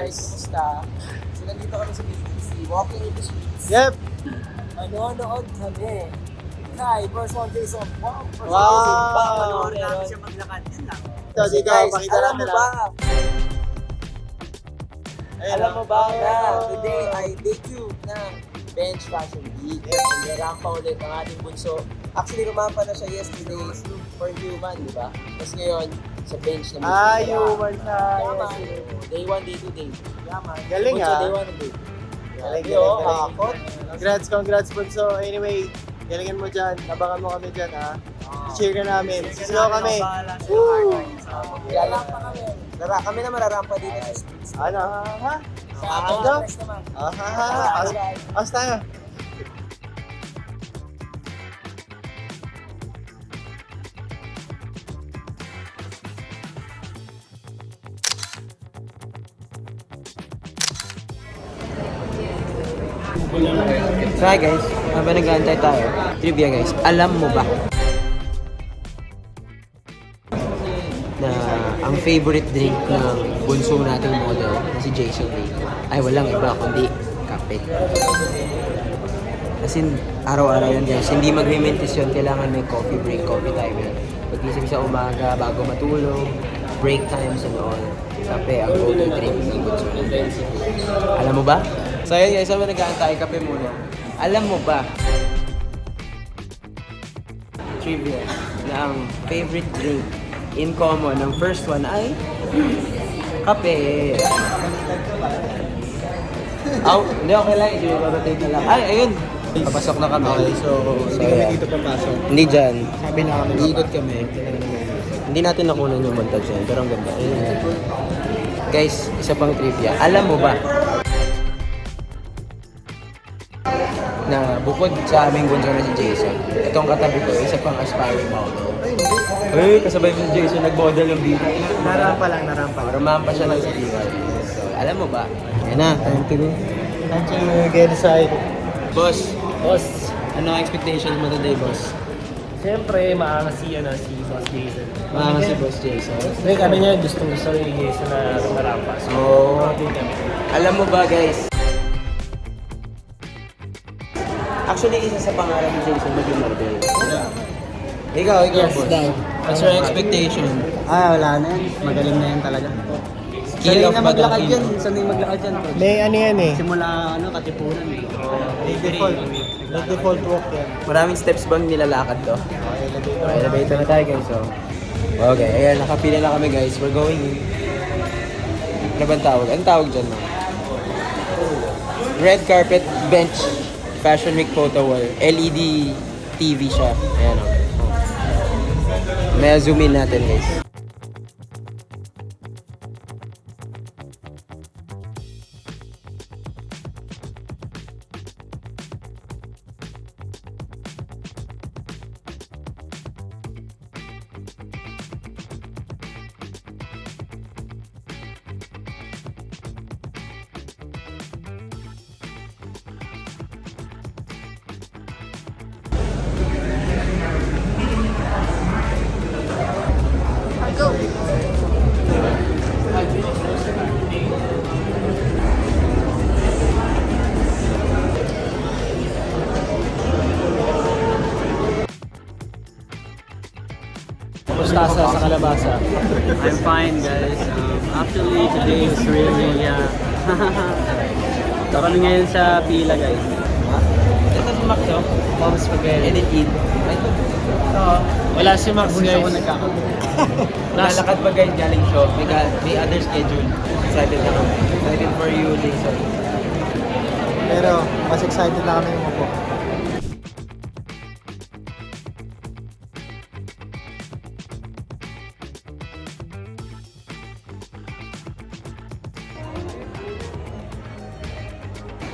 guys, kumusta? So nandito kami sa BTC, walking in the streets. Yep. Manonood kami kay First One Jason. Wow! First Wow! One Jason. Baka Panoorin natin meron. siya maglakad. Yan lang. So, Kasi dito, guys, pakita alam natin mo ba? Ayun, Alam mo ba na oh. today ay day 2 ng Bench Fashion Week. And narampa ulit ang ating bunso. Actually, rumampa na siya yesterday for human, di ba? Tapos ngayon, sa bench na mismo. Human Tama. science. Day 1, day 2, day 3. Yaman. Galing, Bunso, ah. day 1 and day 2. Galing, Yo, galing, galing. hakot. Congrats, Bunso. Anyway, galingan mo dyan. Abangan mo kami dyan, ha? Cheer ka namin. Sisigaw kami. Woo! Lalampa kami. Kami na mararampa dito sa streets. Ano? Ha? Sa Ano? Congress naman. As tayo. So hi guys, habang nag-aantay tayo, trivia guys, alam mo ba na ang favorite drink ng bunso nating model na si Jason Lee ay walang iba kundi kape. As in, araw-araw yan guys, hindi magre-mentis yun, kailangan may coffee break, coffee time yan. Pag-isip sa umaga, bago matulog, break times and all, kape ang go-to drink ng bunso natin. Alam mo ba? So yun guys, habang nag-aantay, kape muna. Alam mo ba, trivia, na ang favorite drink in common ng first one ay kape. Hindi, okay lang. I-rotate na lang. Ay, ayun. Papasok na kami. Okay, so hindi kami dito papasok. Hindi dyan. Sabi na kami. Iikot kami. Hindi natin nakunan yung montage yan, pero ang ganda. Ayun. Guys, isa pang trivia. Alam mo ba na bukod sa aming bunso na si Jason, itong katabi ko, isa pang aspiring model. Ay, kasabay si Jason, nag-model ng video. Narampa lang. Rumampa siya ng City Hall. So, alam mo ba? Yan na, time to go. Thank you, get inside. Boss, ano ang expectations mo today, boss? Siyempre, maangas si Boss Jason. Maangas si Boss Jason. Kasi kami niya gusto ni Jason na rumarampa. So, din kami. Alam mo ba, guys? Actually, isa sa pangarap ni Jason maging model. Ikaw, Yes, boss. daw. What's your expectation? Wala na yan. Magaling na yan talaga. Kill off na ba daw? maglakad yan. Sanay maglakad yan. May ano yan eh. Simula katipunan eh. May default walk yan. Maraming steps bang nilalakad to? Okay, lagay ko. Okay, elevator na tayo, guys. So, okay, ayan, nakapila na kami, guys. We're going in. Ano bang tawag? Anong tawag dyan, no? Red carpet bench fashion week photo wall. LED TV siya. Ayan, o. May zoom in natin, guys. Mustasa sa kalabasa. I'm fine guys. Actually today is really ito kami ngayon sa pila guys. Ito si Max, oh. Mom's spaghetti. Edit in. Wala si Max, Gusto ko guys. nagkakaroon. Lalakad pa, guys, galing shop. May other schedule. Excited na kami. Excited for you, Jason. Pero mas excited na kami umupo.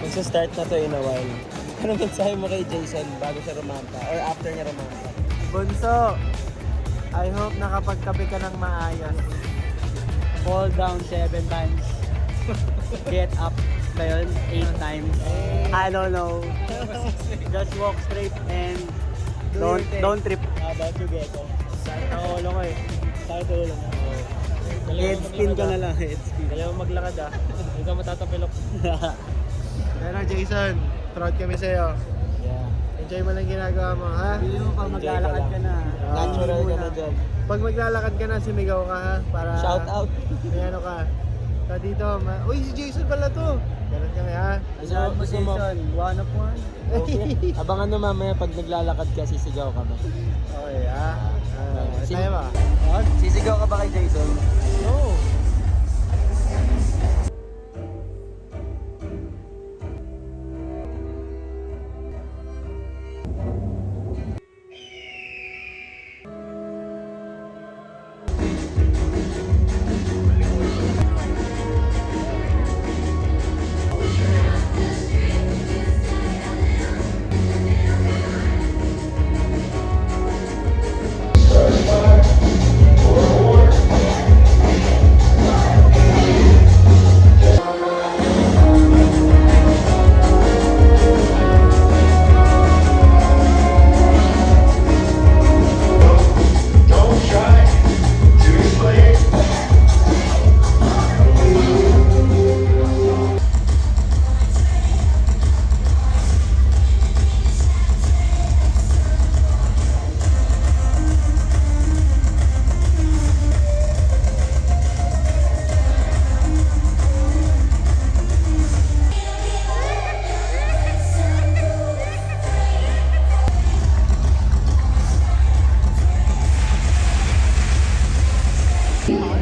Magsa-start na to in a while. Ano mensahe mo kay Jason bago siya rumampa? Or after niya rumampa? Bunso, I hope nakapagkape ka ng maayos. Fall down 7 times. Get up ba yun? 8 times. I don't know. Just walk straight and don't trip. How about you, Gecko? Sakit ang ulo ko eh. Sakit ang ulo mo. Head spin ka na lang, head spin. Kaya maglakad Huwag ka matatapilok. Pero Jason, proud kami sa'yo. Yeah. Enjoy mo lang ginagawa mo, ha? Hindi mo pa maglalakad ka na. Natural ka na dyan. Pag maglalakad ka na, sumigaw ka, ha? Para Shout out. may ano ka. Sa dito, uy, si Jason pala to. Ganun kami, ha? Asahan mo, Jason. One of one. Abangan mo mamaya pag naglalakad ka, sisigaw ka ba? Okay, ha? Tayo ba? Sisigaw ka ba kay Jason? No.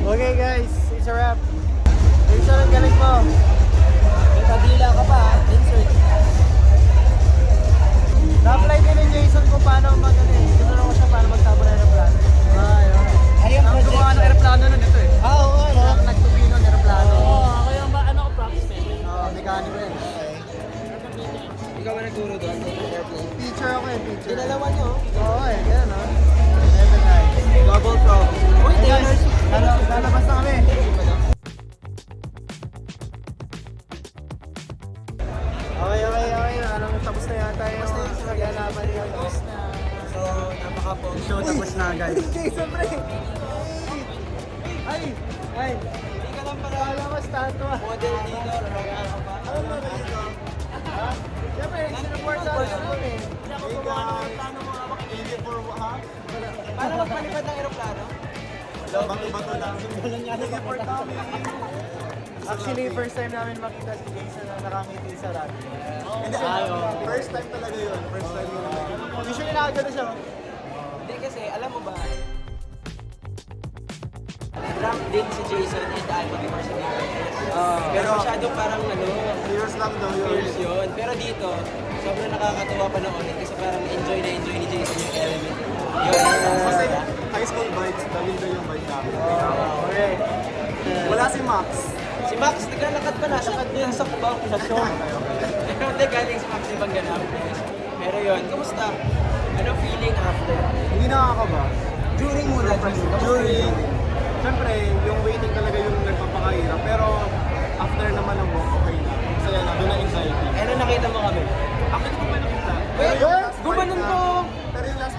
Okay guys, it's a wrap. Jason, ang galing mo. May pagila ka pa, insert. Na-apply din ni Jason kung paano tinanong ko siya paano magtabo ng aeroplano. Ang gumawa ng aeroplano nun ito eh. Oo, ano? Nagtupino ng aeroplano. Ako yung practice man. Mekaniko yan. Okay. Ikaw ba nagturo doon sa airplane? Teacher ako eh, teacher. Dinalawan nyo. Oo eh, ganun no? Never nice. Double prop. Uy, Taylor Swift. Lalabas na kami. Okay. Anong tapos na yata yung naglalaban yun. So, napaka-pong Show tapos na, guys. Jason, pre! Ay! Hindi ka lang pala Kala ko statue ah. model dito. Raya ka pa. Ano ba dito? Ha? Siyempre, sinuport sa akin naman eh. Paano magpalipad ng aeroplano? Bato-bato lang. Sinuport namin. Actually, first time namin makita si Jason na nakangiti sa rugby. Hindi, first time talaga yun. First time yun. Usually nakagano siya. Hindi kasi, alam mo ba, drunk din si Jason and Alpha before sa pero masyadong parang Years lang daw yun. fierce yun. Pero dito, sobrang nakakatuwa panoorin kasi parang enjoy na enjoy ni Jason yung element. Yun, Kasi high school vibes, dami daw yung vibe namin. Okay. Wala si Max. Si Max, naglalakad pa na. Nasa Cubao sa show. Pero hindi galing si Max ibang ganap. Pero yun, kumusta? Anong feeling after? Hindi nakakaba. During muna. During, siyempre, yung waiting talaga yung nagpapakahirap. Pero after naman ng walk, okay na. Masaya na, doon na anxiety. Ano nakita mo kami? Ako hindi ko pa nakita. Wait, yung last gumanon fight ko. Pero yung last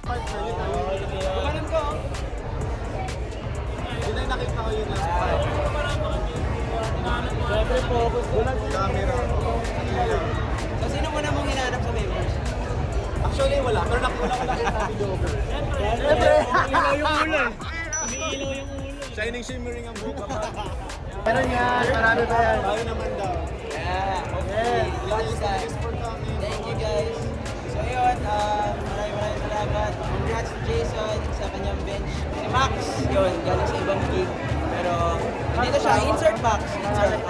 fight na yun. Gumanon ko. Yun ay nakita ko yung last fight. Siyempre focus. Walang camera. So, sino muna mong hinahanap sa members? Actually, wala. Pero nakita ko lang yung videographer. Siyempre. Umiilaw yung ulo Umiilaw yung ulo Shining, shimmering ang buka pa. Meron yan. Marami pa yan. Tayo naman daw. Yeah, okay. Last time. Thank you guys. So yun, maraming salamat. Congrats to Jason sa kanyang bench. Si Max, yun, galing sa ibang gig. Pero, dito siya, insert Max.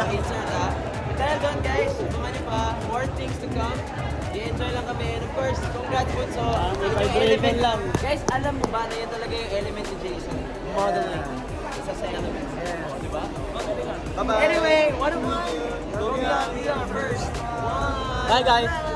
Insert ha. Dahil doon guys, tumahan niyo pa, more things to come. I-enjoy lang kami. And of course, congrats po. So, yung element lang. Guys, alam mo ba na yan talaga yung element ni Jason? Model lang. Isa sa element. Diba? Bye-bye. Anyway, what am I? Go first. Bye, guys.